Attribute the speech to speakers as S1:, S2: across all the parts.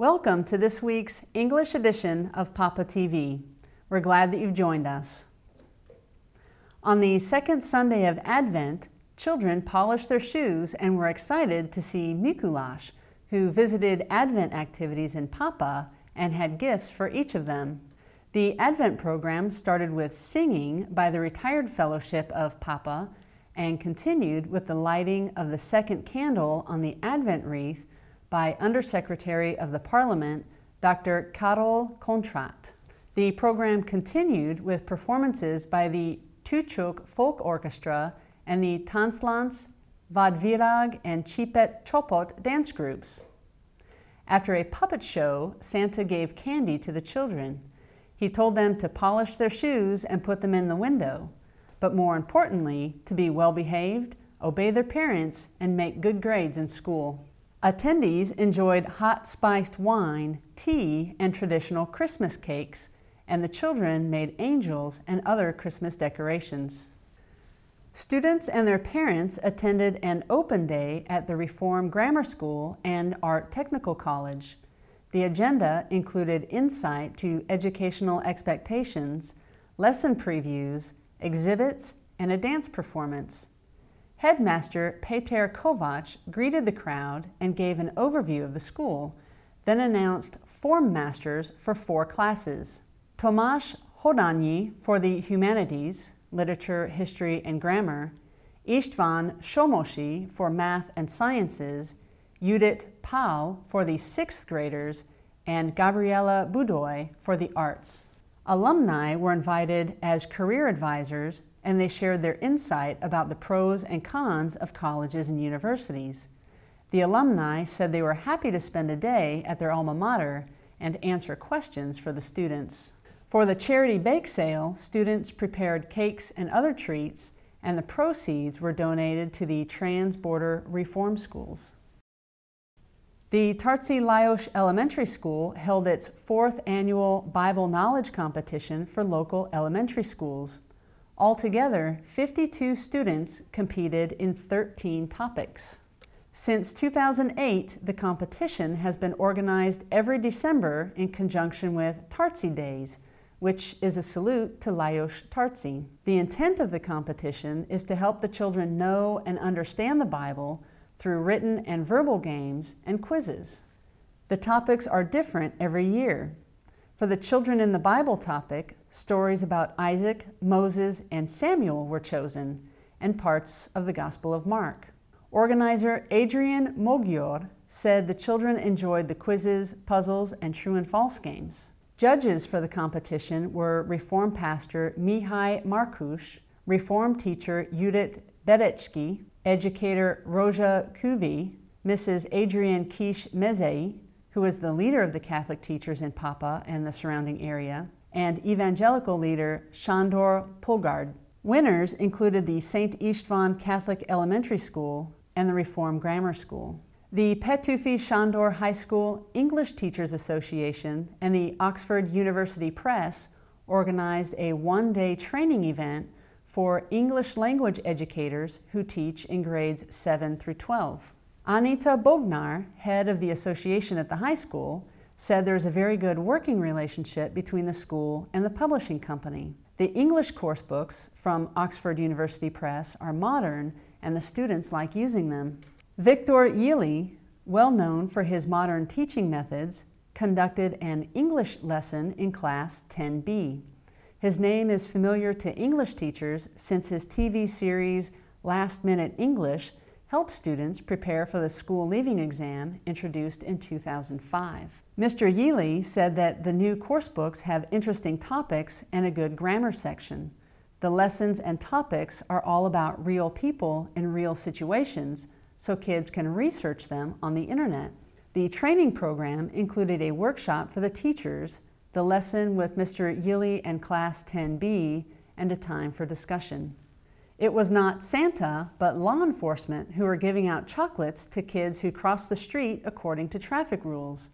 S1: Welcome to this week's English edition of Papa TV. We're glad that you've joined us. On the second Sunday of Advent, children polished their shoes and were excited to see Mikuláš, who visited Advent activities in Papa and had gifts for each of them. The Advent program started with singing by the retired fellowship of Papa and continued with the lighting of the second candle on the Advent wreath by Undersecretary of the Parliament, Dr. Karol Kontrat. The program continued with performances by the Tuchuk Folk Orchestra and the Tanzlands, Vadvirag, and Chipet Chopot dance groups. After a puppet show, Santa gave candy to the children. He told them to polish their shoes and put them in the window, but more importantly, to be well-behaved, obey their parents, and make good grades in school. Attendees enjoyed hot spiced wine, tea, and traditional Christmas cakes, and the children made angels and other Christmas decorations. Students and their parents attended an open day at the Reform Grammar School and Art Technical College. The agenda included insight to educational expectations, lesson previews, exhibits, and a dance performance. Headmaster Peter Kovac greeted the crowd and gave an overview of the school, then announced form masters for 4 classes. Tomasz Hodanyi for the humanities, literature, history, and grammar, István Somosi for math and sciences, Judith Pau for the 6th graders, and Gabriela Budoy for the arts. Alumni were invited as career advisors, and they shared their insight about the pros and cons of colleges and universities. The alumni said they were happy to spend a day at their alma mater and answer questions for the students. For the charity bake sale, students prepared cakes and other treats, and the proceeds were donated to the trans-border reform schools. The Tartsi Lajos Elementary School held its 4th annual Bible Knowledge Competition for local elementary schools. Altogether, 52 students competed in 13 topics. Since 2008, the competition has been organized every December in conjunction with Tartsi Days, which is a salute to Lajos Tartsi. The intent of the competition is to help the children know and understand the Bible through written and verbal games and quizzes. The topics are different every year. For the children in the Bible topic, stories about Isaac, Moses, and Samuel were chosen, and parts of the Gospel of Mark. Organizer Adrian Mogior said the children enjoyed the quizzes, puzzles, and true and false games. Judges for the competition were Reform Pastor Mihai Marcuș, Reform teacher Judith Bedecki, educator Roja Cuvi, Mrs. Adrienne Kish Mezei, who is the leader of the Catholic teachers in Papa and the surrounding area, and evangelical leader Sándor Polgárd. Winners included the St. István Catholic Elementary School and the Reform Grammar School. The Petőfi Sándor High School English Teachers Association and the Oxford University Press organized a one-day training event for English language educators who teach in grades 7 through 12. Anita Bognar, head of the association at the high school, said there's a very good working relationship between the school and the publishing company. The English course books from Oxford University Press are modern and the students like using them. Victor Yili, well known for his modern teaching methods, conducted an English lesson in class 10B. His name is familiar to English teachers since his TV series Last Minute English helped students prepare for the school leaving exam introduced in 2005. Mr. Yili said that the new course books have interesting topics and a good grammar section. The lessons and topics are all about real people in real situations, so kids can research them on the internet. The training program included a workshop for the teachers, the lesson with Mr. Yili and Class 10B, and a time for discussion. It was not Santa, but law enforcement who were giving out chocolates to kids who crossed the street according to traffic rules.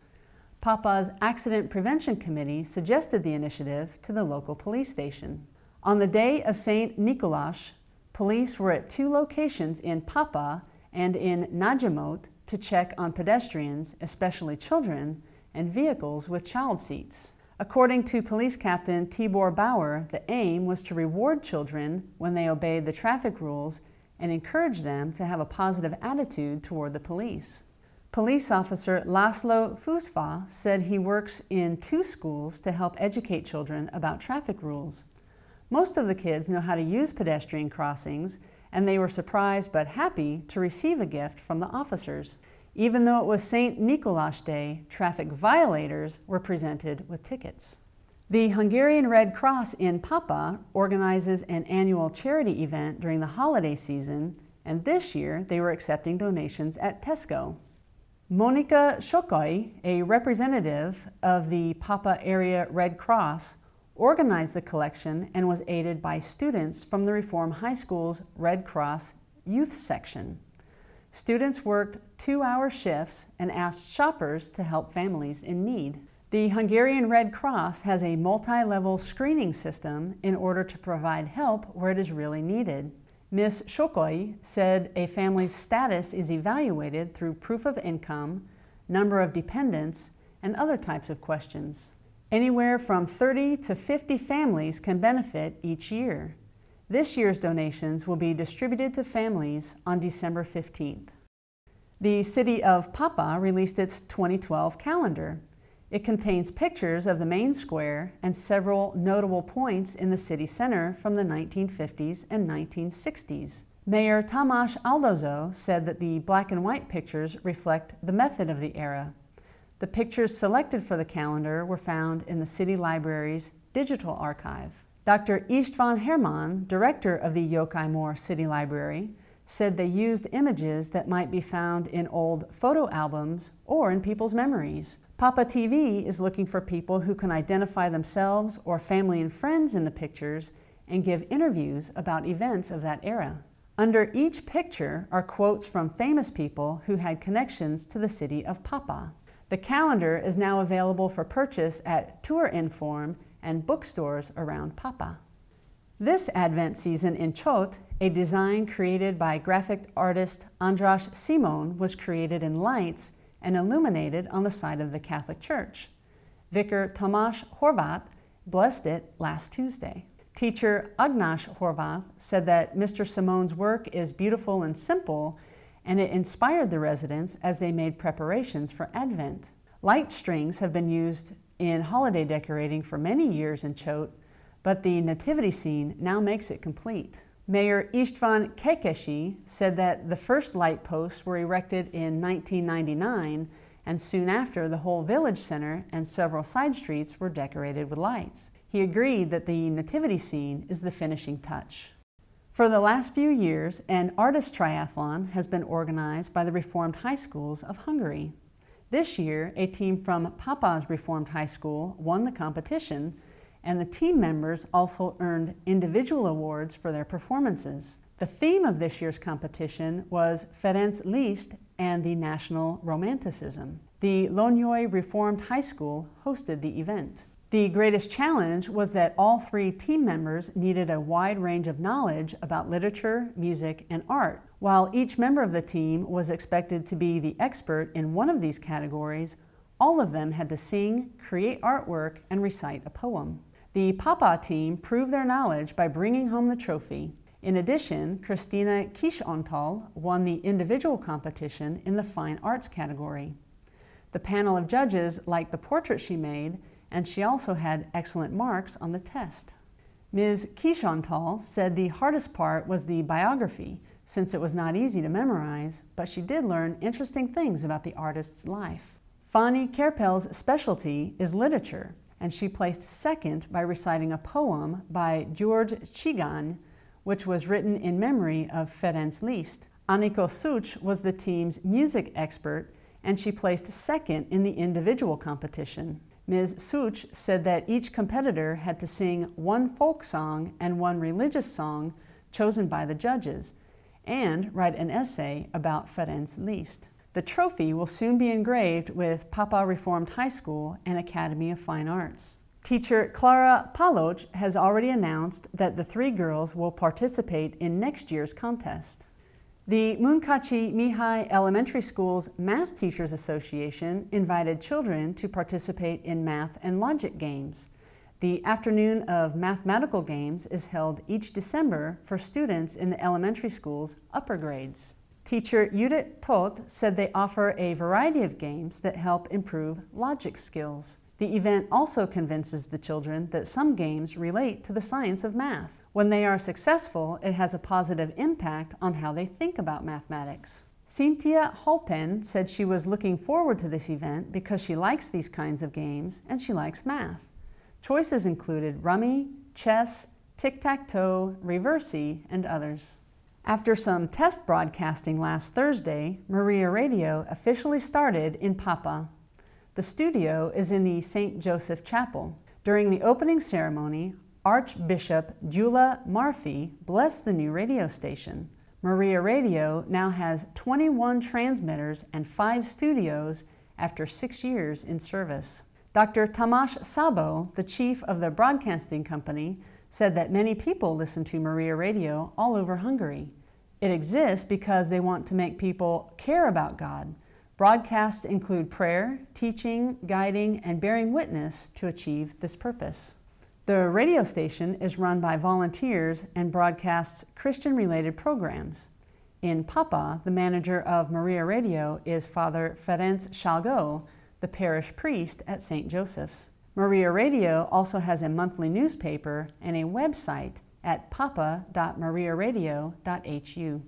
S1: Papa's Accident Prevention Committee suggested the initiative to the local police station. On the day of St. Mikuláš, police were at 2 locations in Papa and in Nagyamot to check on pedestrians, especially children, and vehicles with child seats. According to Police Captain Tibor Bauer, the aim was to reward children when they obeyed the traffic rules and encourage them to have a positive attitude toward the police. Police Officer Laszlo Fusfa said he works in 2 schools to help educate children about traffic rules. Most of the kids know how to use pedestrian crossings, and they were surprised but happy to receive a gift from the officers. Even though it was St. Nicholas Day, traffic violators were presented with tickets. The Hungarian Red Cross in Papa organizes an annual charity event during the holiday season, and this year they were accepting donations at Tesco. Monika Sokoly, a representative of the Papa Area Red Cross, organized the collection and was aided by students from the Reform High School's Red Cross Youth Section. Students worked 2-hour shifts and asked shoppers to help families in need. The Hungarian Red Cross has a multi-level screening system in order to provide help where it is really needed. Ms. Sokoly said a family's status is evaluated through proof of income, number of dependents, and other types of questions. Anywhere from 30 to 50 families can benefit each year. This year's donations will be distributed to families on December 15th. The City of Papa released its 2012 calendar. It contains pictures of the main square and several notable points in the city center from the 1950s and 1960s. Mayor Tamás Aldozo said that the black and white pictures reflect the method of the era. The pictures selected for the calendar were found in the city library's digital archive. Dr. István Herman, director of the Yokai Mór City Library, said they used images that might be found in old photo albums or in people's memories. Papa TV is looking for people who can identify themselves or family and friends in the pictures and give interviews about events of that era. Under each picture are quotes from famous people who had connections to the city of Papa. The calendar is now available for purchase at Tour Inform and bookstores around Papa. This Advent season in Chot, a design created by graphic artist András Simon was created in lights and illuminated on the side of the Catholic Church. Vicar Tamás Horváth blessed it last Tuesday. Teacher Agnás Horváth said that Mr. Simon's work is beautiful and simple, and it inspired the residents as they made preparations for Advent. Light strings have been used in holiday decorating for many years in Chot, but the nativity scene now makes it complete. Mayor István Kekesi said that the first light posts were erected in 1999, and soon after the whole village center and several side streets were decorated with lights. He agreed that the nativity scene is the finishing touch. For the last few years, an artist triathlon has been organized by the Reformed High Schools of Hungary. This year, a team from Papa's Reformed High School won the competition, and the team members also earned individual awards for their performances. The theme of this year's competition was Ferenc Liszt and the National Romanticism. The Lonyoi Reformed High School hosted the event. The greatest challenge was that all 3 team members needed a wide range of knowledge about literature, music, and art. While each member of the team was expected to be the expert in one of these categories, all of them had to sing, create artwork, and recite a poem. The Papa team proved their knowledge by bringing home the trophy. In addition, Christina Kiszontal won the individual competition in the Fine Arts category. The panel of judges liked the portrait she made, and she also had excellent marks on the test. Ms. Kiszontal said the hardest part was the biography, since it was not easy to memorize, but she did learn interesting things about the artist's life. Fanny Kerpel's specialty is literature, and she placed second by reciting a poem by George Chigan, which was written in memory of Ferenc Liszt. Aniko Such was the team's music expert, and she placed second in the individual competition. Ms. Such said that each competitor had to sing 1 folk song and 1 religious song chosen by the judges, and write an essay about Ferenc Liszt. The trophy will soon be engraved with Papa Reformed High School and Academy of Fine Arts. Teacher Clara Paloch has already announced that the 3 girls will participate in next year's contest. The Munkachi Mihai Elementary School's Math Teachers Association invited children to participate in math and logic games. The afternoon of mathematical games is held each December for students in the elementary school's upper grades. Teacher Judith Todt said they offer a variety of games that help improve logic skills. The event also convinces the children that some games relate to the science of math. When they are successful, it has a positive impact on how they think about mathematics. Cynthia Holpen said she was looking forward to this event because she likes these kinds of games and she likes math. Choices included rummy, chess, tic-tac-toe, reversi, and others. After some test broadcasting last Thursday, Maria Radio officially started in Papa. The studio is in the St. Joseph Chapel. During the opening ceremony, Archbishop Gyula Marfi blessed the new radio station. Maria Radio now has 21 transmitters and 5 studios after 6 years in service. Dr. Tamas Sabo, the chief of the broadcasting company, said that many people listen to Maria Radio all over Hungary. It exists because they want to make people care about God. Broadcasts include prayer, teaching, guiding, and bearing witness to achieve this purpose. The radio station is run by volunteers and broadcasts Christian-related programs. In Papa, the manager of Maria Radio is Father Ferenc Shalgo, the parish priest at St. Joseph's. Maria Radio also has a monthly newspaper and a website at papa.mariaradio.hu.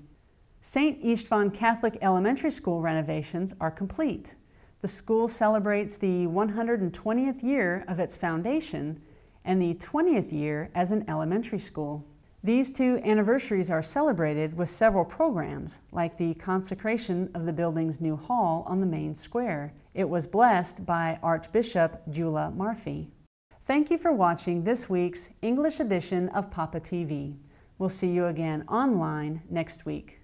S1: St. István Catholic Elementary School renovations are complete. The school celebrates the 120th year of its foundation and the 20th year as an elementary school. These 2 anniversaries are celebrated with several programs, like the consecration of the building's new hall on the main square. It was blessed by Archbishop Gyula Marfi. Thank you for watching this week's English edition of Papa TV. We'll see you again online next week.